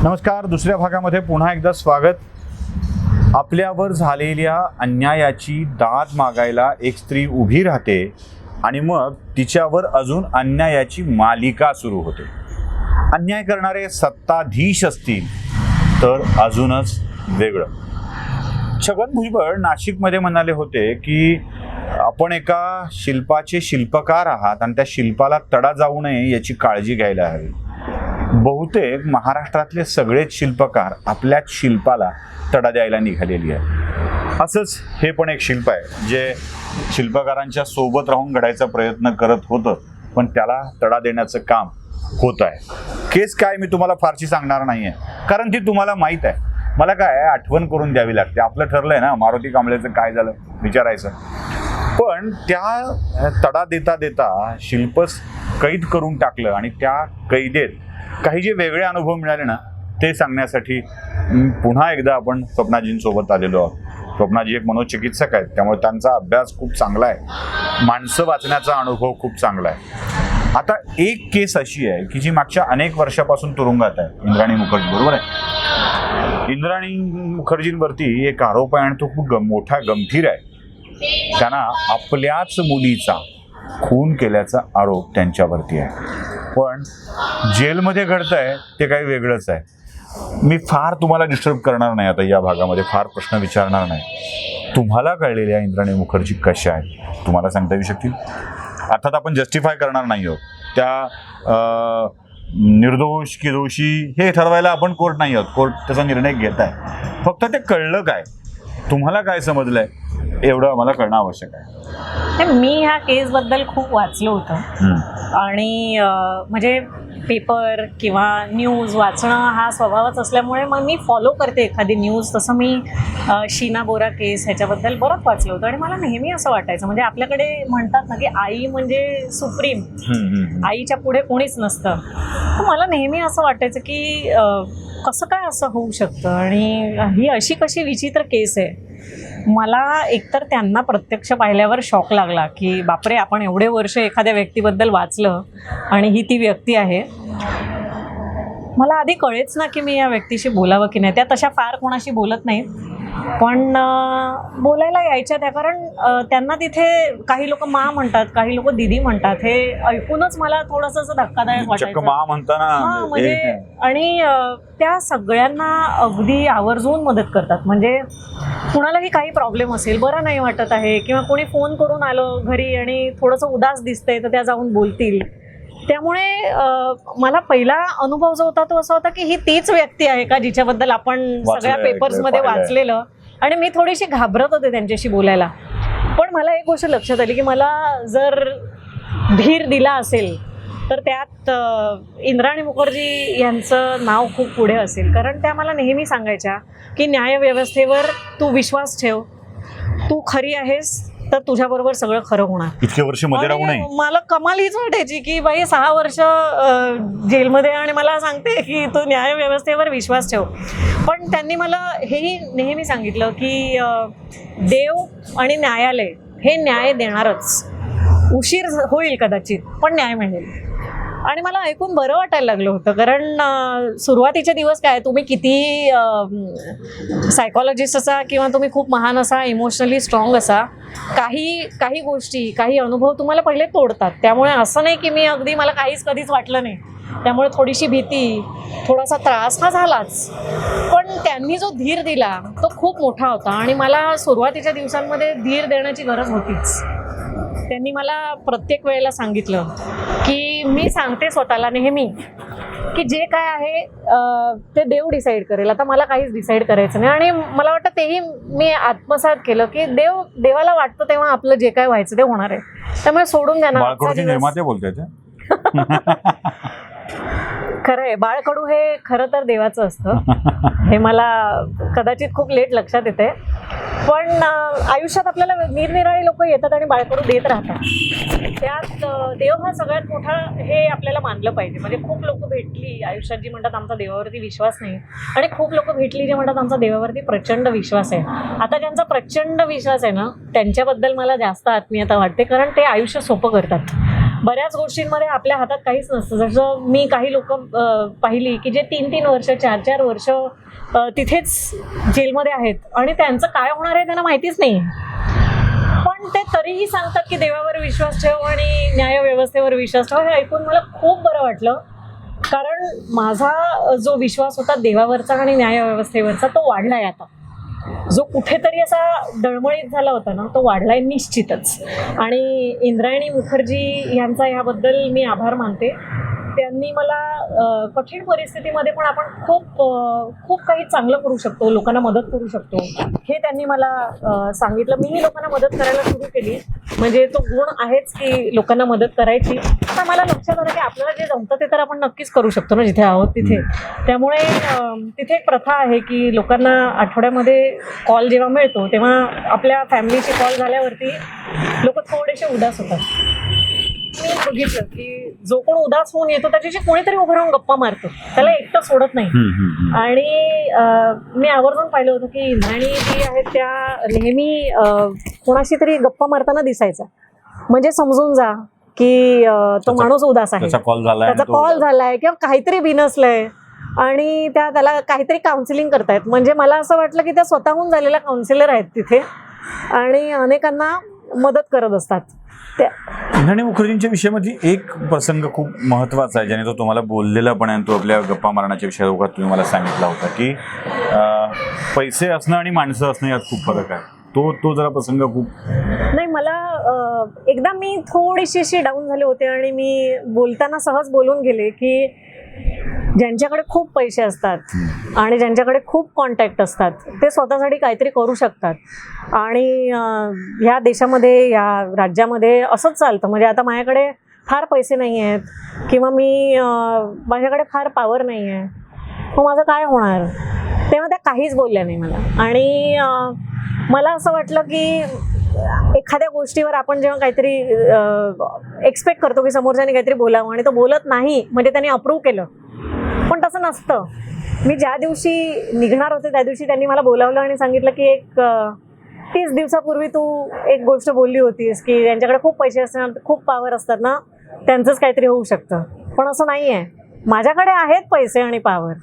नमस्कार. दुसऱ्या भागामध्ये पुन्हा एकदा स्वागत. आपल्यावर झालेल्या अन्यायाची दाद मागायला एक स्त्री उभी राहते आणि मग तिच्यावर अजून अन्यायाची मालिका सुरू होते. अन्याय करणारे सत्ताधीश असतील तर अजूनच वेगळं. छगन भुजबळ नाशिकमध्ये म्हणाले होते की आपण एका शिल्पाचे शिल्पकार आहात आणि त्या शिल्पाला तडा जाऊ नये याची काळजी घ्यायला हवी. बहुतेक महाराष्ट्रातले सगळेच शिल्पकार आपल्याच शिल्पाला तडा द्यायला निघालेली आहे. असंच हे पण एक शिल्प आहे जे शिल्पकारांच्या सोबत राहून घडायचा प्रयत्न करत होतं, पण त्याला तडा देण्याचं काम होत आहे. केस काय मी तुम्हाला फारशी सांगणार नाही आहे, कारण ती तुम्हाला माहीत आहे. मला काय आठवण करून द्यावी लागते. आपलं ठरलंय ना मारुती कांबळेचं काय झालं विचारायचं, पण त्या तडा देता देता शिल्पच कैद करून टाकलं आणि त्या कैदेत काही जे वेगळे अनुभव मिळाले ना ते सांगण्यासाठी पुन्हा एकदा आपण स्वप्नाजींसोबत आलेलो आहोत. स्वप्नाजी एक मनोचिकित्सक आहेत, त्यामुळे त्यांचा अभ्यास खूप चांगला आहे, माणसं वाचण्याचा अनुभव खूप चांगला आहे. आता एक केस अशी आहे की जी मागच्या अनेक वर्षापासून तुरुंगात आहे. इंद्राणी मुखर्जी, बरोबर आहे. इंद्राणी मुखर्जींवरती एक आरोप आहे आणि तो खूप मोठा गंभीर आहे. त्यांना आपल्याच मुलीचा खून केल्याचा आरोप त्यांच्यावरती आहे, पण जेलमध्ये घडतंय ते काही वेगळंच आहे. मी फार तुम्हाला डिस्टर्ब करणार नाही आता या भागामध्ये, फार प्रश्न विचारणार नाही. तुम्हाला कळलेल्या इंद्राणी मुखर्जी कशा आहेत तुम्हाला सांगता येऊ शकतील. अर्थात आपण जस्टिफाय करणार नाही आहोत. त्या निर्दोष की दोषी हे ठरवायला आपण कोर्ट नाही आहोत. कोर्ट त्याचा निर्णय घेत आहे. फक्त ते कळलं काय, तुम्हाला काय समजलंय एवढं आम्हाला कळणं आवश्यक आहे. मी ह्या केसबद्दल खूप वाचलं होतं आणि म्हणजे पेपर किंवा न्यूज वाचणं हा स्वभावच असल्यामुळे मग मी फॉलो करते एखादी न्यूज. तसं मी शीना बोरा केस ह्याच्याबद्दल बरंच वाचलं होतं आणि मला नेहमी असं वाटायचं, म्हणजे आपल्याकडे म्हणतात ना की आई म्हणजे सुप्रीम, आईच्या पुढे कोणीच नसतं. तर मला नेहमी असं वाटायचं की कसं काय असं होऊ शकतं आणि ही अशी कशी विचित्र केस आहे. मला एकतर त्यांना प्रत्यक्ष पाहिल्यावर शॉक लागला की बापरे, आपण एवढे वर्ष एखाद्या व्यक्तीबद्दल वाचलं आणि ही ती व्यक्ती आहे. मला आधी कळेच ना की मी या व्यक्तीशी बोलावं की नाही. त्या तशा फार कोणाशी बोलत नाहीत, पण बोलायला यायच्या त्या, कारण त्यांना तिथे काही लोक मा म्हणतात, काही लोक दिदी म्हणतात. हे ऐकूनच मला थोडंसं असं धक्कादायक वाटायचं. मा म्हणताना म्हणजे आणि त्या सगळ्यांना अगदी आवर्जून मदत करतात. म्हणजे कुणालाही काही प्रॉब्लेम असेल, बरं नाही वाटत आहे किंवा कोणी फोन करून आलं घरी आणि थोडंसं उदास दिसतंय तर त्या जाऊन बोलतील. त्यामुळे मला पहिला अनुभव जो होता तो असा होता की ही तीच व्यक्ती आहे का जिच्याबद्दल आपण सगळ्या पेपर्समध्ये वाचलेलं. आणि मी थोडीशी घाबरत होते त्यांच्याशी बोलायला. पण मला एक गोष्ट लक्षात आली की मला जर धीर दिला असेल तर त्यात इंद्राणी मुखर्जी यांचं नाव खूप पुढे असेल. कारण त्या मला नेहमी सांगायच्या की न्यायव्यवस्थेवर तू विश्वास ठेव, तू खरी आहेस तर तुझ्याबरोबर सगळं खरं होणार. इतके वर्ष मध्ये राहू नये. मला कमाल हीच वाटायची की बाई 6 वर्ष जेलमध्ये आणि मला सांगते की तू न्यायव्यवस्थेवर विश्वास ठेव. पण त्यांनी मला हेही नेहमी सांगितलं की देव आणि न्यायालय हे न्याय देणारच. उशीर होईल कदाचित, पण न्याय मिळेल. आणि मला ऐकून बरं वाटायला लागलं होतं, कारण सुरुवातीचे दिवस काय, तुम्ही किती सायकॉलॉजिस्ट असा किंवा तुम्ही खूप महान असा, इमोशनली स्ट्रॉंग असा, काही गोष्टी, काही अनुभव तुम्हाला पहिले तोडतात. त्यामुळे असं नाही की मी अगदी मला काहीच कधीच वाटलं नाही. त्यामुळे थोडीशी भीती, थोडासा त्रास हा झालाच. पण त्यांनी जो धीर दिला तो खूप मोठा होता आणि मला सुरुवातीच्या दिवसांमध्ये धीर देण्याची गरज होतीच. त्यांनी मला प्रत्येक वेळेला सांगितलं की मी सांगते स्वतःला नेहमी की जे काय आहे ते देव डिसाईड करेल, आता मला काहीच डिसाईड करायचं नाही. आणि मला वाटतं तेही मी आत्मसात केलं की देवाला वाटतं तेव्हा आपलं जे काय व्हायचं ते होणार आहे. त्यामुळे सोडून द्या ना. खरं आहे, बाळकडू हे खरं तर देवाचं असतं. हे मला कदाचित खूप लेट लक्षात येते, पण आयुष्यात आपल्याला निरनिराळे लोक येतात आणि बाळकडू देत राहतात. त्यात देव हा सगळ्यात मोठा हे आपल्याला मानलं पाहिजे. म्हणजे खूप लोक भेटली आयुष्यात जी म्हणतात आमचा देवावरती विश्वास नाही, आणि खूप लोक भेटली जे म्हणतात आमचा देवावरती प्रचंड विश्वास आहे. आता ज्यांचा प्रचंड विश्वास आहे ना त्यांच्याबद्दल मला जास्त आत्मीयता वाटते, कारण ते आयुष्य सोपं करतात. बऱ्याच गोष्टींमध्ये आपल्या हातात काहीच नसतं. जसं मी काही लोक पाहिली की जे 3-3 वर्ष 4-4 वर्ष तिथेच जेलमध्ये आहेत आणि त्यांचं काय होणार आहे त्यांना माहितीच नाही, पण ते तरीही सांगतात की देवावर विश्वास ठेव आणि न्यायव्यवस्थेवर विश्वास ठेव. हे ऐकून मला खूप बरं वाटलं, कारण माझा जो विश्वास होता देवावरचा आणि न्यायव्यवस्थेवरचा तो वाढलाय आता. जो कुठेतरी असा डळमळीत झाला होता ना, तो वाढलाय निश्चितच. आणि इंद्रायणी मुखर्जी यांचा ह्याबद्दल मी आभार मानते. त्यांनी मला कठीण परिस्थितीमध्ये पण आपण खूप काही चांगलं करू शकतो, लोकांना मदत करू शकतो, हे त्यांनी मला सांगितलं. मीही लोकांना मदत करायला सुरू केली. म्हणजे तो गुण आहेच की लोकांना मदत करायची. आता मला लक्षात आलं की आपल्याला जे जमतं ते तर आपण नक्कीच करू शकतो ना जिथे आहोत तिथे. त्यामुळे तिथे एक प्रथा आहे की लोकांना आठवड्यामध्ये कॉल जेव्हा मिळतो तेव्हा आपल्या फॅमिलीचे कॉल झाल्यावरती लोक थोडेसे उदास होतात. मी बघितलं की जो कोण उदास होऊन येतो त्याच्याशी कोणीतरी उभं राहून गप्पा मारतो, त्याला एकटं सोडत नाही. आणि मी आवर्जून पाहिलं होतं की इंद्रायणी जी आहेत त्या नेहमी कोणाशी तरी गप्पा मारताना दिसायचा. म्हणजे समजून जा की तो माणूस उदास आहे, त्याचा कॉल झालाय किंवा काहीतरी बिनसलंय आणि त्याला काहीतरी काउन्सिलिंग करतायत. म्हणजे मला असं वाटलं की त्या स्वतःहून झालेल्या काउन्सिलर आहेत तिथे आणि अनेकांना मदत करत असतात. इंद्रायणी मुखर्जींच्या विषयामध्ये एक प्रसंग खूप महत्त्वाचा आहे ज्याने तो तुम्हाला बोललेला पण आहे, तो आपल्या गप्पा मारण्याच्या विषयावर तुम्ही मला सांगितला होता की पैसे असणं आणि माणसं असणं यात खूप फरक आहे. तो जरा प्रसंग खूप नाही, मला एकदा मी थोडीशी अशी डाऊन झाले होते आणि मी बोलताना सहज बोलून गेले की ज्यांच्याकडे खूप पैसे असतात आणि ज्यांच्याकडे खूप कॉन्टॅक्ट असतात ते स्वतःसाठी काहीतरी करू शकतात. आणि ह्या देशामध्ये या राज्यामध्ये असंच चालतं. म्हणजे आता माझ्याकडे फार पैसे नाही आहेत किंवा माझ्याकडे फार पॉवर नाही आहे, मग माझं काय होणार. तेव्हा त्या काहीच बोलल्या नाही मला. आणि मला असं वाटलं की एखाद्या गोष्टीवर आपण जेव्हा काहीतरी एक्सपेक्ट करतो की समोरच्याने काहीतरी बोलावं आणि तो बोलत नाही म्हणजे त्याने अप्रूव्ह केलं, पण तसं नसतं. मी ज्या दिवशी निघणार होते त्या दिवशी त्यांनी मला बोलावलं आणि सांगितलं की एक 30 दिवसापूर्वी तू एक गोष्ट बोलली होतीस की ज्यांच्याकडे खूप पैसे असतात खूप पॉवर असतात ना त्यांचंच काहीतरी होऊ शकतं, पण असं नाही आहे. माझ्याकडे आहेत पैसे आणि पॉवर,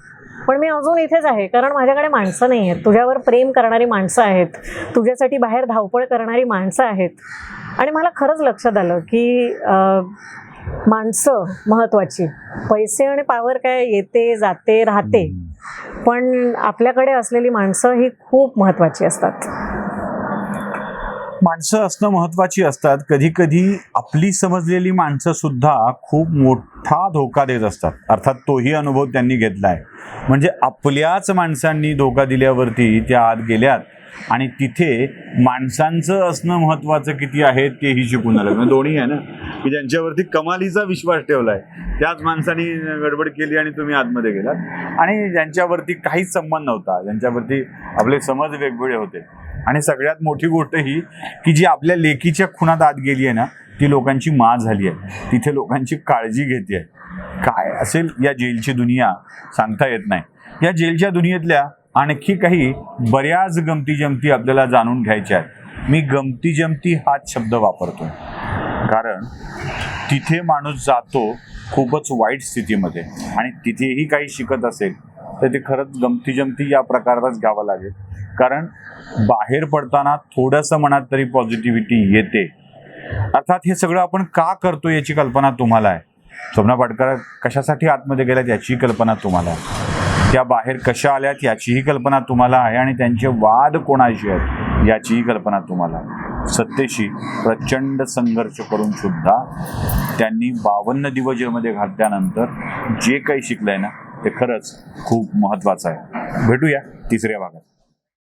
पण मी अजून इथेच आहे कारण माझ्याकडे माणसं नाही आहेत. तुझ्यावर प्रेम करणारी माणसं आहेत, तुझ्यासाठी बाहेर धावपळ करणारी माणसं आहेत. आणि मला खरंच लक्षात आलं की माणसं महत्त्वाची. पैसे आणि पॉवर काय येते जाते राहते, पण आपल्याकडे असलेली माणसं ही खूप महत्त्वाची असतात. माणसं असणं महत्त्वाची असतात. कधी कधी आपली समजलेली माणसं सुद्धा खूप मोठा धोका देत असतात. अर्थात तोही अनुभव त्यांनी घेतला आहे. म्हणजे आपल्याच माणसांनी धोका दिल्यावरती त्या आत गेल्यात आणि तिथे माणसांचं असणं महत्त्वाचं किती आहे तेही शिकून आलं. म्हणजे दोन्ही आहे ना, की ज्यांच्यावरती कमालीचा विश्वास ठेवलाय त्याच माणसांनी गडबड केली आणि तुम्ही आतमध्ये गेलात, आणि ज्यांच्यावरती काहीच संबंध नव्हता, ज्यांच्यावरती आपले समज वेगवेगळे होते. आणि सगळ्यात मोठी गोष्ट ही की जी आपल्या लेकीच्या खुणात आत गेली आहे ना ती लोकांची माँ झाली आहे, तिथे लोकांची काळजी घेते. काय असेल या जेलची दुनिया सांगता येत नाही. या जेलच्या दुनियेतल्या आणखी काही बऱ्याच गमती जमती आपल्याला जाणून घ्यायच्या आहेत. मी गमती जमती हाच शब्द वापरतो कारण तिथे माणूस जातो खूपच वाईट स्थितीमध्ये आणि तिथेही काही शिकत असेल तर ते खरंच गमती जमती या प्रकारातच घ्यावं लागेल. कारण बाहेर पडताना थोडंसं मनात तरी पॉझिटिव्हिटी येते. अर्थात हे सगळं आपण का करतो याची कल्पना तुम्हाला आहे. स्वप्ना पाटकर कशासाठी आतमध्ये गेल्यात याची कल्पना तुम्हाला आहे. त्या बाहेर कशा आल्यात याचीही कल्पना तुम्हाला आहे आणि त्यांचे वाद कोणाशी आहेत याचीही कल्पना तुम्हाला आहे. सत्तेशी प्रचंड संघर्ष करून सुद्धा त्यांनी 52 दिवस जेलमध्ये घातल्यानंतर जे काही शिकलंय ना ते खरंच खूप महत्त्वाचं आहे. भेटूया तिसऱ्या भागात.